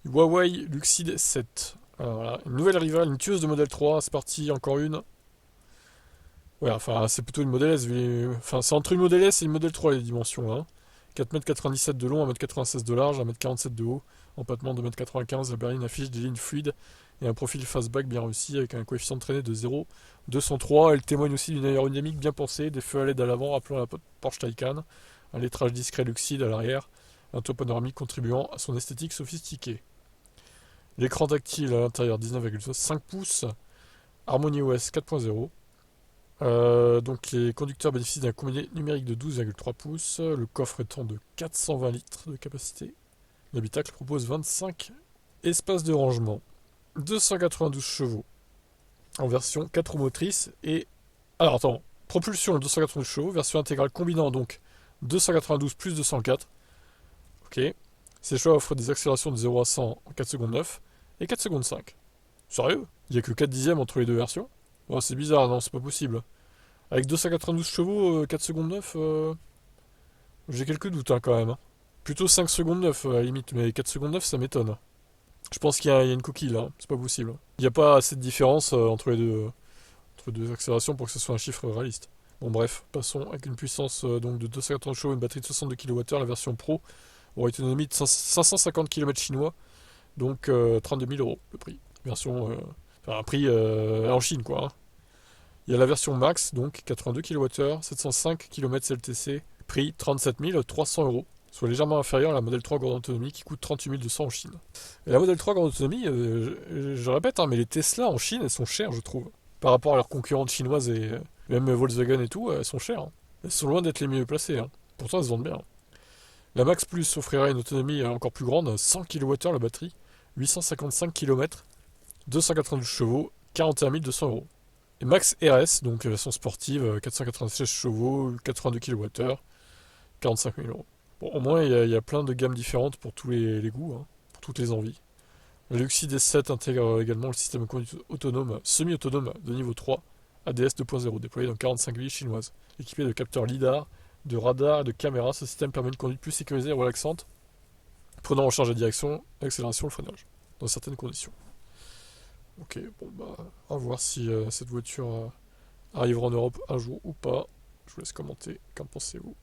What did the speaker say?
Huawei Luxid 7. Alors, voilà, une nouvelle rivale, une tueuse de modèle 3, c'est parti, encore une. Ouais, enfin, c'est plutôt une modèle S. Enfin, c'est entre une modèle S et une modèle 3 les dimensions, hein. 4,97 m de long, 1,96 m de large, 1,47 m de haut, empattement 2,95 m, la berline affiche des lignes fluides et un profil fastback bien réussi avec un coefficient de traînée de 0,203. Elle témoigne aussi d'une aérodynamique bien pensée, des feux à LED à l'avant rappelant la Porsche Taycan, un lettrage discret Luxid à l'arrière, un toit panoramique contribuant à son esthétique sophistiquée. L'écran tactile à l'intérieur 19,5 pouces, HarmonyOS 4.0. Donc les conducteurs bénéficient d'un combiné numérique de 12,3 pouces, le coffre étant de 420 litres de capacité. L'habitacle propose 25 espaces de rangement, 292 chevaux en version 4 roues motrices et... Alors attends, propulsion 292 chevaux, version intégrale combinant donc 292 plus 204. Ok. Ces choix offrent des accélérations de 0 à 100 en 4 secondes 9 et 4 secondes 5. Sérieux? Il n'y a que 4 dixièmes entre les deux versions? Bon, c'est bizarre, non, c'est pas possible. Avec 292 chevaux, 4 secondes 9, j'ai quelques doutes hein, quand même, hein. Plutôt 5 secondes 9 à la limite, mais 4 secondes 9 ça m'étonne. Je pense qu'il y a une coquille là, c'est pas possible. Il n'y a pas assez de différence entre les deux accélérations pour que ce soit un chiffre réaliste. Bon bref, passons avec une puissance donc de 250 chevaux, une batterie de 62 kWh, la version Pro, aura une autonomie de 550 km chinois, donc 32 000 euros le prix. Version, enfin un prix en Chine quoi, hein. Il y a la version Max, donc 82 kWh, 705 km CLTC, prix 37 300 euros, soit légèrement inférieur à la modèle 3 grande autonomie qui coûte 38 200 en Chine. Et la modèle 3 grande autonomie, je répète, hein, mais les Tesla en Chine, elles sont chères, je trouve. Par rapport à leurs concurrentes chinoises et même Volkswagen et tout, elles sont chères, hein. Elles sont loin d'être les mieux placées, hein. Pourtant, elles se vendent bien. La Max Plus offrira une autonomie encore plus grande, 100 kWh la batterie, 855 km, 292 chevaux, 41 200 euros. Et Max RS, donc version sportive, 496 chevaux, 82 kWh, 45 000 euros. Bon, au moins, il y a plein de gammes différentes pour tous les goûts, hein, pour toutes les envies. Le Luxi D7 intègre également le système de conduite autonome, semi-autonome de niveau 3, ADS 2.0, déployé dans 45 villes chinoises. Équipé de capteurs LiDAR, de radars et de caméras, ce système permet une conduite plus sécurisée et relaxante, prenant en charge la direction, l'accélération, le freinage, dans certaines conditions. Ok, bon bah, à voir si cette voiture arrivera en Europe un jour ou pas. Je vous laisse commenter. Qu'en pensez-vous?